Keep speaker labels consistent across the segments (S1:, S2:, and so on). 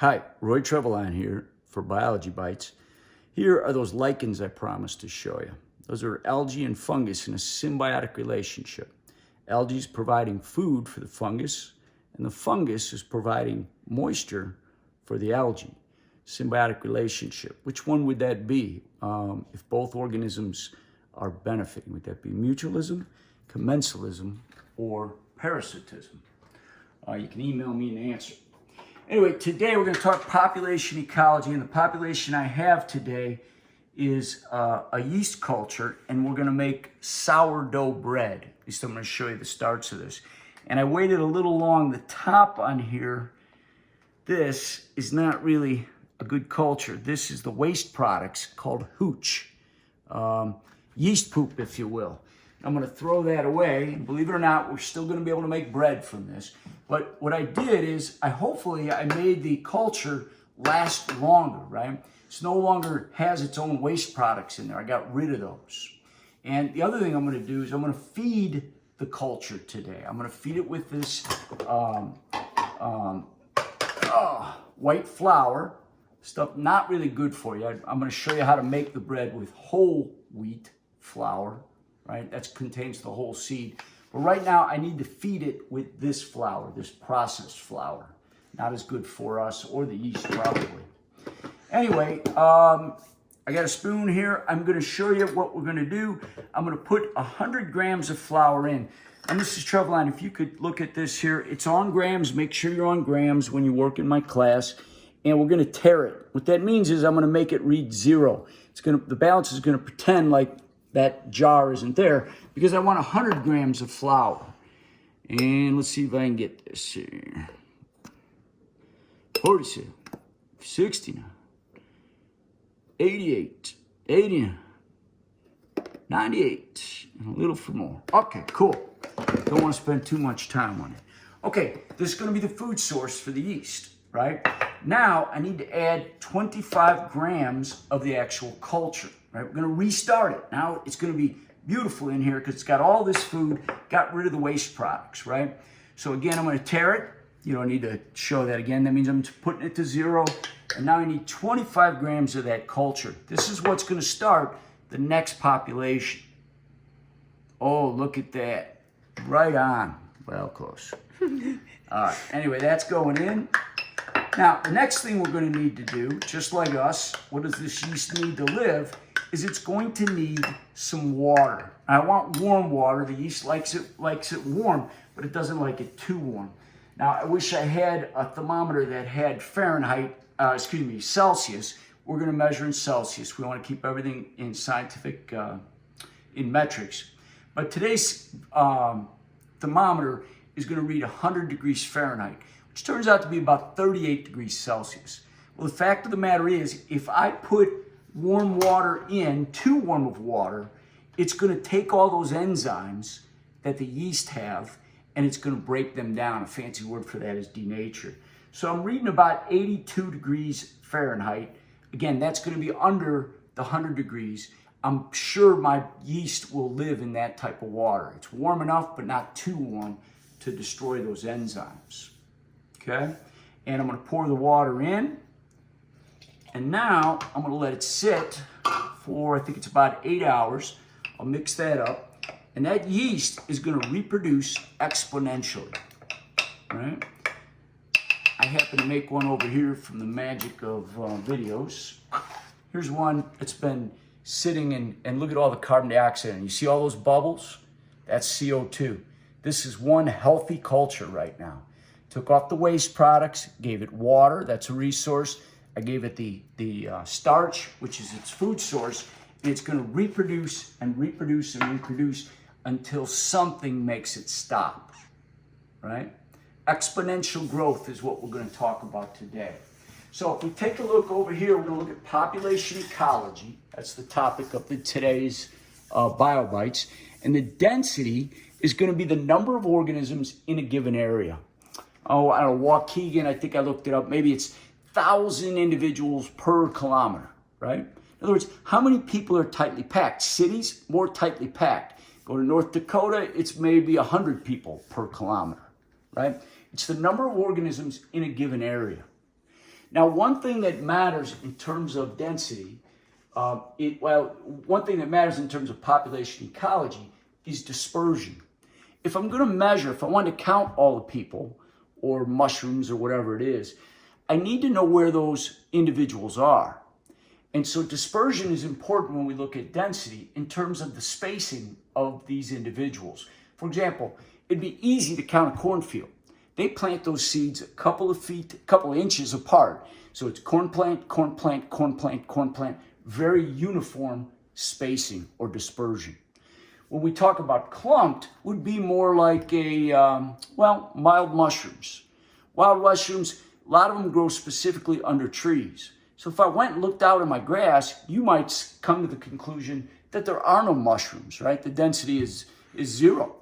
S1: Hi, Roy Trevelyan here for Biology Bites. Here are those lichens I promised to show you. Those are algae and fungus in a symbiotic relationship. Algae is providing food for the fungus, and the fungus is providing moisture for the algae. Symbiotic relationship. Which one would that be if both organisms are benefiting? Would that be mutualism, commensalism, or parasitism? You can email me an answer. Anyway, today we're going to talk population ecology, and the population I have today is a yeast culture, and we're going to make sourdough bread. At least I'm going to show you the starts of this. And I waited a little long. The top on here, this is not really a good culture. This is the waste products called hooch, yeast poop, if you will. I'm going to throw that away. And believe it or not, we're still going to be able to make bread from this. But what I did is I made the culture last longer, right? It no longer has its own waste products in there. I got rid of those. And the other thing I'm going to do is I'm going to feed the culture today. I'm going to feed it with this white flour, stuff not really good for you. I'm going to show you how to make the bread with whole wheat flour. Right, that contains the whole seed. But right now, I need to feed it with this flour, this processed flour. Not as good for us or the yeast, probably. Anyway, I got a spoon here. I'm going to show you what we're going to do. I'm going to put 100 grams of flour in. And this is Trevelyan. If you could look at this here, it's on grams. Make sure you're on grams when you work in my class. And we're going to tare it. What that means is I'm going to make it read 0. The balance is going to pretend like that jar isn't there because I want 100 grams of flour. And let's see if I can get this here. 47, 69, 88, 89, 98, and a little for more. Okay, cool. Don't want to spend too much time on it. Okay, this is going to be the food source for the yeast, right? Now I need to add 25 grams of the actual culture. Right, we're going to restart it. Now it's going to be beautiful in here because it's got all this food, got rid of the waste products, right? So again, I'm going to tare it. You don't need to show that again. That means I'm putting it to 0. And now I need 25 grams of that culture. This is what's going to start the next population. Oh, look at that. Right on. Well, close. All right. Anyway, that's going in. Now, the next thing we're going to need to do, just like us, what does this yeast need to live, is it's going to need some water. I want warm water. The yeast likes it warm, but it doesn't like it too warm. Now, I wish I had a thermometer that had Celsius. We're going to measure in Celsius. We want to keep everything in scientific, in metrics. But today's thermometer is going to read 100 degrees Fahrenheit, which turns out to be about 38 degrees Celsius. Well, the fact of the matter is, if I put warm water in, too warm of water, it's going to take all those enzymes that the yeast have, and it's going to break them down. A fancy word for that is denature. So I'm reading about 82 degrees Fahrenheit. Again, that's going to be under the 100 degrees. I'm sure my yeast will live in that type of water. It's warm enough, but not too warm to destroy those enzymes. Okay? And I'm going to pour the water in. And now I'm going to let it sit for, I think it's about 8 hours. I'll mix that up. And that yeast is going to reproduce exponentially. Right? I happen to make one over here from the magic of videos. Here's one that's been sitting and look at all the carbon dioxide. And you see all those bubbles? That's CO2. This is one healthy culture right now. Took off the waste products, gave it water. That's a resource. I gave it the starch, which is its food source, and it's going to reproduce and reproduce and reproduce until something makes it stop, right? Exponential growth is what we're going to talk about today. So if we take a look over here, we're going to look at population ecology. That's the topic of today's BioBites. And the density is going to be the number of organisms in a given area. Oh, I don't know, Waukegan, I think I looked it up. Maybe it's 1,000 individuals per kilometer, right? In other words, how many people are tightly packed? Cities, more tightly packed. Go to North Dakota, it's maybe 100 people per kilometer, right? It's the number of organisms in a given area. Now, one thing that matters in terms of density, one thing that matters in terms of population ecology is dispersion. If I'm going to measure, if I want to count all the people or mushrooms or whatever it is, I need to know where those individuals are. And so dispersion is important when we look at density in terms of the spacing of these individuals. For example, it'd be easy to count a cornfield. They plant those seeds a couple of feet, a couple of inches apart. So it's corn plant, corn plant, corn plant, corn plant, very uniform spacing or dispersion. When we talk about clumped, would be more like mild mushrooms. Wild mushrooms, a lot of them grow specifically under trees. So if I went and looked out in my grass, you might come to the conclusion that there are no mushrooms, right? The density is zero,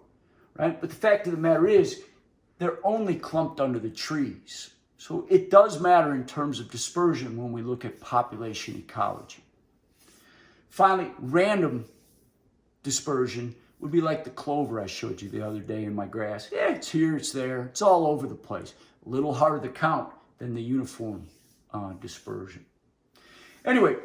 S1: right? But the fact of the matter is, they're only clumped under the trees. So it does matter in terms of dispersion when we look at population ecology. Finally, random dispersion would be like the clover I showed you the other day in my grass. Yeah, it's here, it's there, it's all over the place. A little harder to count than the uniform dispersion. Anyway,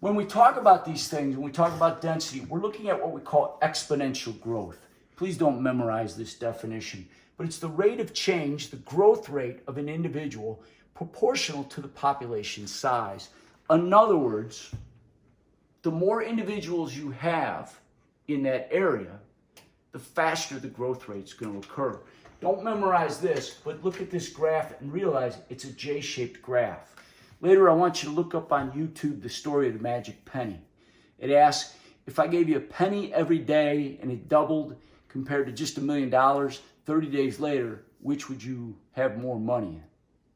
S1: when we talk about these things, when we talk about density, we're looking at what we call exponential growth. Please don't memorize this definition, but it's the rate of change, the growth rate of an individual proportional to the population size. In other words, the more individuals you have in that area, the faster the growth rate is going to occur. Don't memorize this, but look at this graph and realize it's a J-shaped graph. Later, I want you to look up on YouTube the story of the magic penny. It asks, if I gave you a penny every day and it doubled compared to just $1 million, 30 days later, which would you have more money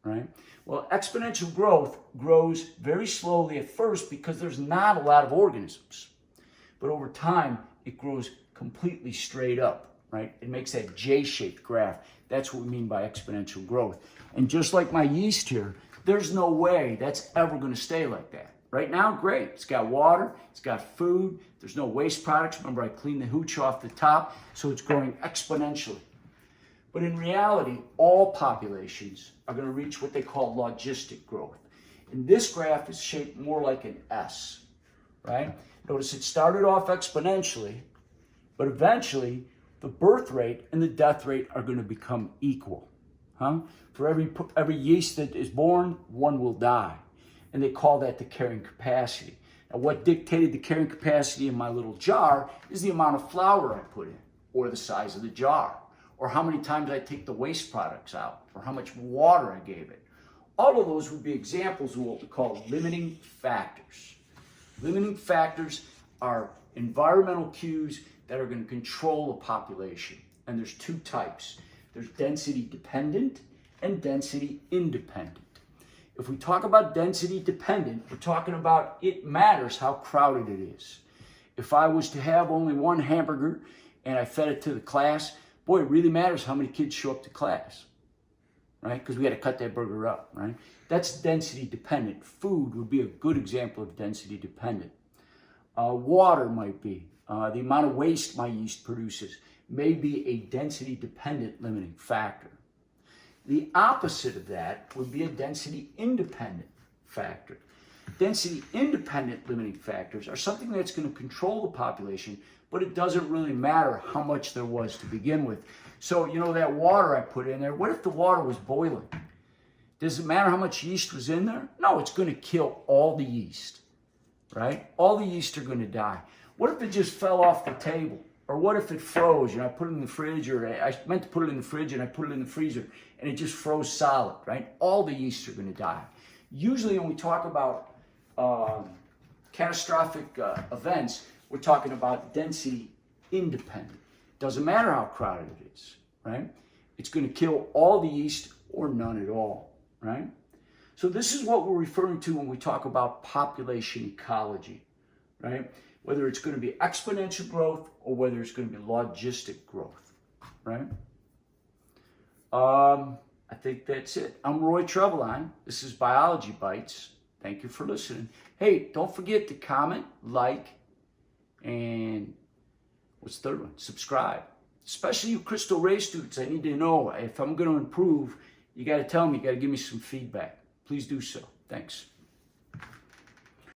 S1: in, right? Well, exponential growth grows very slowly at first because there's not a lot of organisms. But over time, it grows completely straight up, right? It makes that J-shaped graph. That's what we mean by exponential growth. And just like my yeast here, there's no way that's ever going to stay like that. Right now, great. It's got water. It's got food. There's no waste products. Remember, I cleaned the hooch off the top, so it's growing exponentially. But in reality, all populations are going to reach what they call logistic growth. And this graph is shaped more like an S, right? Notice it started off exponentially, but eventually the birth rate and the death rate are going to become equal. For every yeast that is born, one will die. And they call that the carrying capacity. Now, what dictated the carrying capacity in my little jar is the amount of flour I put in, or the size of the jar, or how many times I take the waste products out, or how much water I gave it. All of those would be examples of what we call limiting factors. Limiting factors are environmental cues that are going to control a population. And there's two types. There's density dependent and density independent. If we talk about density dependent, we're talking about it matters how crowded it is. If I was to have only one hamburger and I fed it to the class, boy, it really matters how many kids show up to class, right? Because we got to cut that burger up, right? That's density dependent. Food would be a good example of density dependent. Water might be. The amount of waste my yeast produces may be a density dependent limiting factor. The opposite of that would be a density independent factor. Density independent limiting factors are something that's going to control the population, but it doesn't really matter how much there was to begin with. So, that water I put in there, what if the water was boiling? Does it matter how much yeast was in there? No, it's going to kill all the yeast, right? All the yeast are going to die. What if it just fell off the table? Or what if it froze? I put it in the fridge, or I meant to put it in the fridge and I put it in the freezer, and it just froze solid, right? All the yeast are going to die. Usually when we talk about catastrophic events, we're talking about density independent. Doesn't matter how crowded it is, right? It's going to kill all the yeast or none at all, right? So this is what we're referring to when we talk about population ecology, right? Whether it's going to be exponential growth or whether it's going to be logistic growth, right? I think that's it. I'm Roy Trevelyan. This is Biology Bites. Thank you for listening. Hey, don't forget to comment, like, and what's the third one? Subscribe. Especially you Crystal Ray students, I need to know if I'm going to improve. You got to tell me. You got to give me some feedback. Please do so. Thanks.